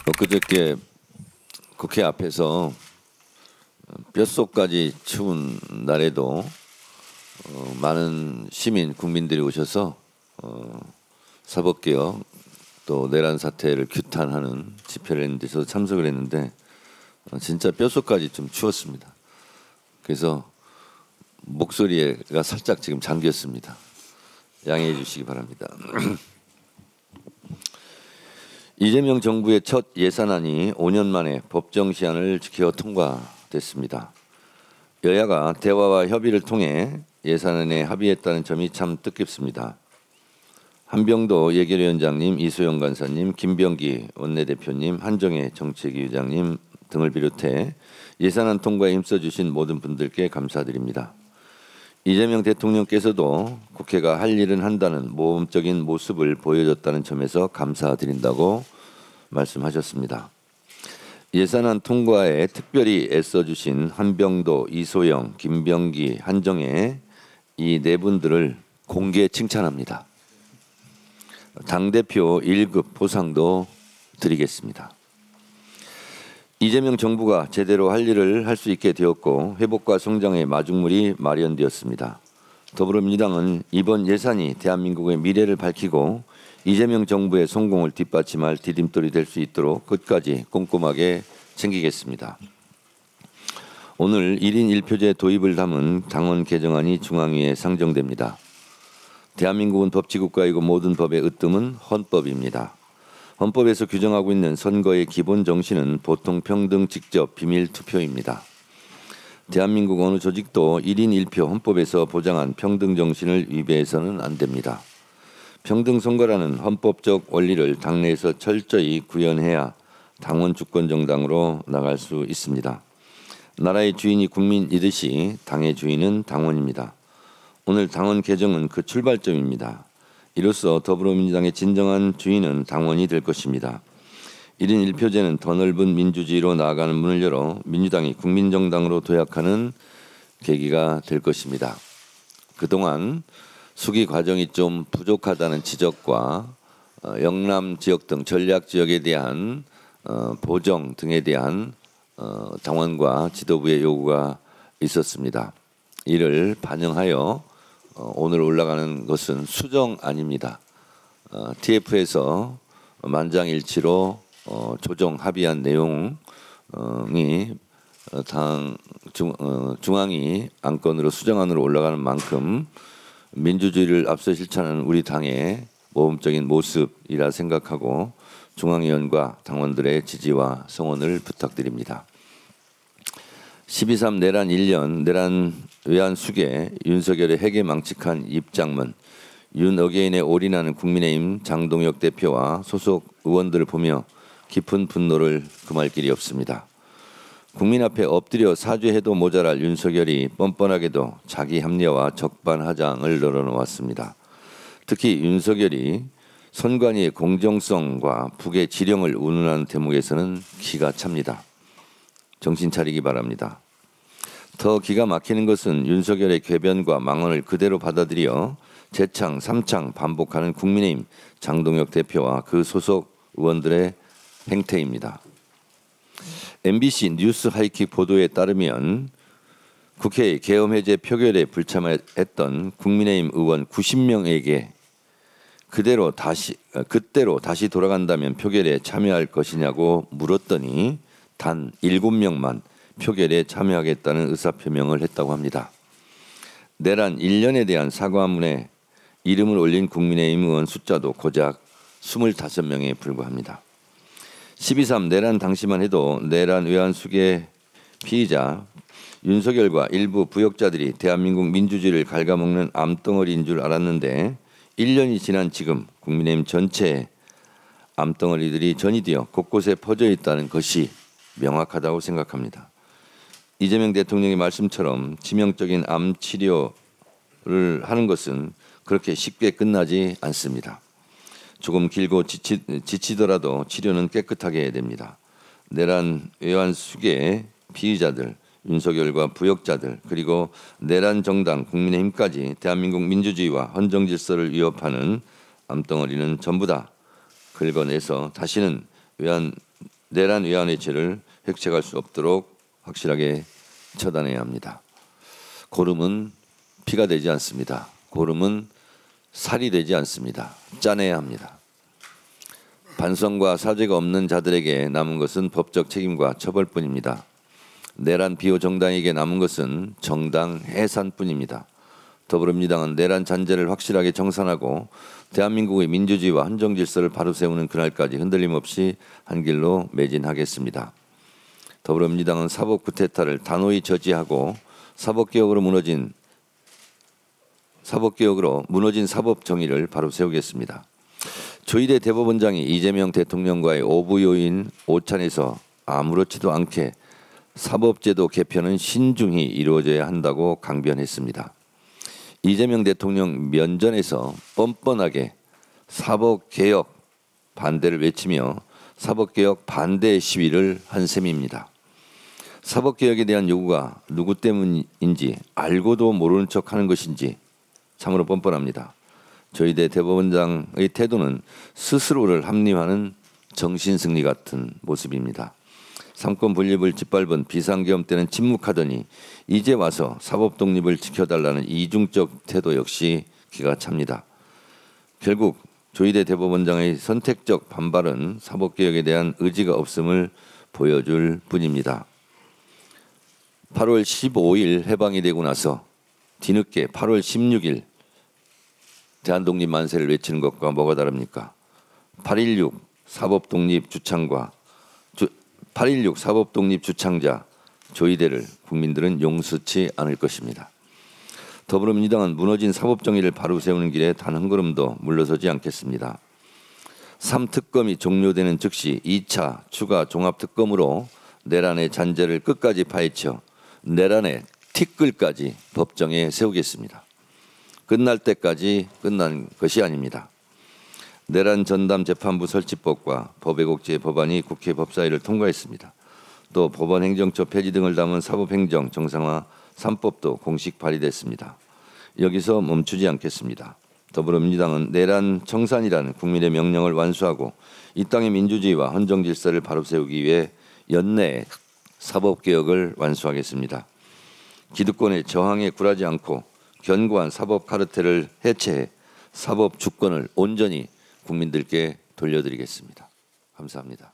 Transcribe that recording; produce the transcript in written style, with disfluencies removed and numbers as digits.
엊그저께 국회 앞에서 뼛속까지 추운 날에도 많은 시민 국민들이 오셔서 사법개혁 또 내란 사태를 규탄하는 집회를 했는데 저도 참석을 했는데 진짜 뼛속까지 좀 추웠습니다. 그래서 목소리가 살짝 지금 잠겼습니다. 양해해 주시기 바랍니다. 이재명 정부의 첫 예산안이 5년 만에 법정 시한을 지켜 통과됐습니다. 여야가 대화와 협의를 통해 예산안에 합의했다는 점이 참 뜻깊습니다. 한병도 예결위원장님, 이소영 간사님, 김병기 원내대표님, 한정혜 정책위의장님 등을 비롯해 예산안 통과에 힘써주신 모든 분들께 감사드립니다. 이재명 대통령께서도 국회가 할 일은 한다는 모범적인 모습을 보여줬다는 점에서 감사드린다고 말씀하셨습니다. 예산안 통과에 특별히 애써주신 한병도, 이소영, 김병기, 한정혜 이 네 분들을 공개 칭찬합니다. 당대표 1급 보상도 드리겠습니다. 이재명 정부가 제대로 할 일을 할 수 있게 되었고 회복과 성장의 마중물이 마련되었습니다. 더불어민주당은 이번 예산이 대한민국의 미래를 밝히고 이재명 정부의 성공을 뒷받침할 디딤돌이 될 수 있도록 끝까지 꼼꼼하게 챙기겠습니다. 오늘 1인 1표제 도입을 담은 당원 개정안이 중앙위에 상정됩니다. 대한민국은 법치국가이고 모든 법의 으뜸은 헌법입니다. 헌법에서 규정하고 있는 선거의 기본 정신은 보통 평등, 직접, 비밀 투표입니다. 대한민국 어느 조직도 1인 1표 헌법에서 보장한 평등 정신을 위배해서는 안 됩니다. 평등 선거라는 헌법적 원리를 당내에서 철저히 구현해야 당원 주권 정당으로 나갈 수 있습니다. 나라의 주인이 국민이듯이 당의 주인은 당원입니다. 오늘 당원 개정은 그 출발점입니다. 이로써 더불어민주당의 진정한 주인은 당원이 될 것입니다. 1인 1표제는 더 넓은 민주주의로 나아가는 문을 열어 민주당이 국민정당으로 도약하는 계기가 될 것입니다. 그동안 수기 과정이 좀 부족하다는 지적과 영남 지역 등 전략 지역에 대한 보정 등에 대한 당원과 지도부의 요구가 있었습니다. 이를 반영하여 오늘 올라가는 것은 수정안입니다. TF에서 만장일치로 조정 합의한 내용이 중앙위 안건으로 수정안으로 올라가는 만큼 민주주의를 앞서 실천하는 우리 당의 모범적인 모습이라 생각하고 중앙위원과 당원들의 지지와 성원을 부탁드립니다. 12.3 내란 1년 내란 외환 수계 윤석열의 핵에 망측한 입장문 윤 어게인에 올인하는 국민의힘 장동혁 대표와 소속 의원들을 보며 깊은 분노를 금할 길이 없습니다. 국민 앞에 엎드려 사죄해도 모자랄 윤석열이 뻔뻔하게도 자기 합리화와 적반하장을 늘어놓았습니다. 특히 윤석열이 선관위의 공정성과 북의 지령을 운운하는 대목에서는 기가 찹니다. 정신 차리기 바랍니다. 더 기가 막히는 것은 윤석열의 궤변과 망언을 그대로 받아들여 재창, 삼창 반복하는 국민의힘 장동혁 대표와 그 소속 의원들의 행태입니다. MBC 뉴스 하이킥 보도에 따르면 국회 계엄 해제 표결에 불참했던 국민의힘 의원 90명에게 그때로 다시 돌아간다면 표결에 참여할 것이냐고 물었더니 단 7명만 표결에 참여하겠다는 의사표명을 했다고 합니다. 내란 1년에 대한 사과문에 이름을 올린 국민의힘 의원 숫자도 고작 25명에 불과합니다. 12.3 내란 당시만 해도 내란 외환 수계 피의자 윤석열과 일부 부역자들이 대한민국 민주주의를 갉아먹는 암덩어리인 줄 알았는데 1년이 지난 지금 국민의힘 전체에 암덩어리들이 전이되어 곳곳에 퍼져 있다는 것이 명확하다고 생각합니다. 이재명 대통령의 말씀처럼 치명적인 암 치료를 하는 것은 그렇게 쉽게 끝나지 않습니다. 조금 길고 지치더라도 치료는 깨끗하게 해야 됩니다. 내란 외환 수계 피의자들, 윤석열과 부역자들, 그리고 내란 정당 국민의힘까지 대한민국 민주주의와 헌정 질서를 위협하는 암덩어리는 전부 다 긁어내서 다시는 외환 내란 외환의 죄를 획책할 수 없도록 확실하게 처단해야 합니다. 고름은 피가 되지 않습니다. 고름은 살이 되지 않습니다. 짜내야 합니다. 반성과 사죄가 없는 자들에게 남은 것은 법적 책임과 처벌뿐입니다. 내란 비호 정당에게 남은 것은 정당 해산뿐입니다. 더불어민주당은 내란 잔재를 확실하게 정산하고 대한민국의 민주주의와 헌정 질서를 바로 세우는 그날까지 흔들림 없이 한 길로 매진하겠습니다. 더불어민주당은 사법 쿠데타를 단호히 저지하고 사법개혁으로 무너진 사법 정의를 바로 세우겠습니다. 조희대 대법원장이 이재명 대통령과의 오부 요인 오찬에서 아무렇지도 않게 사법제도 개편은 신중히 이루어져야 한다고 강변했습니다. 이재명 대통령 면전에서 뻔뻔하게 사법개혁 반대를 외치며 사법개혁 반대 시위를 한 셈입니다. 사법개혁에 대한 요구가 누구 때문인지 알고도 모르는 척하는 것인지 참으로 뻔뻔합니다. 조희대 대법원장의 태도는 스스로를 합리화하는 정신승리 같은 모습입니다. 삼권 분립을 짓밟은 비상계엄 때는 침묵하더니 이제 와서 사법 독립을 지켜달라는 이중적 태도 역시 기가 찹니다. 결국 조희대 대법원장의 선택적 반발은 사법개혁에 대한 의지가 없음을 보여줄 뿐입니다. 8월 15일 해방이 되고 나서 뒤늦게 8월 16일 대한독립 만세를 외치는 것과 뭐가 다릅니까? 8.16 사법독립 주창자 조희대를 국민들은 용서치 않을 것입니다. 더불어민주당은 무너진 사법정의를 바로 세우는 길에 단 한 걸음도 물러서지 않겠습니다. 3특검이 종료되는 즉시 2차 추가 종합특검으로 내란의 잔재를 끝까지 파헤쳐 내란의 티끌까지 법정에 세우겠습니다. 끝날 때까지 끝난 것이 아닙니다. 내란 전담 재판부 설치법과 법외국제 법안이 국회 법사위를 통과했습니다. 또 법원 행정처 폐지 등을 담은 사법행정 정상화 3법도 공식 발의됐습니다. 여기서 멈추지 않겠습니다. 더불어민주당은 내란 청산이라는 국민의 명령을 완수하고 이 땅의 민주주의와 헌정 질서를 바로 세우기 위해 연내에 사법개혁을 완수하겠습니다. 기득권의 저항에 굴하지 않고 견고한 사법 카르텔을 해체해 사법 주권을 온전히 국민들께 돌려드리겠습니다. 감사합니다.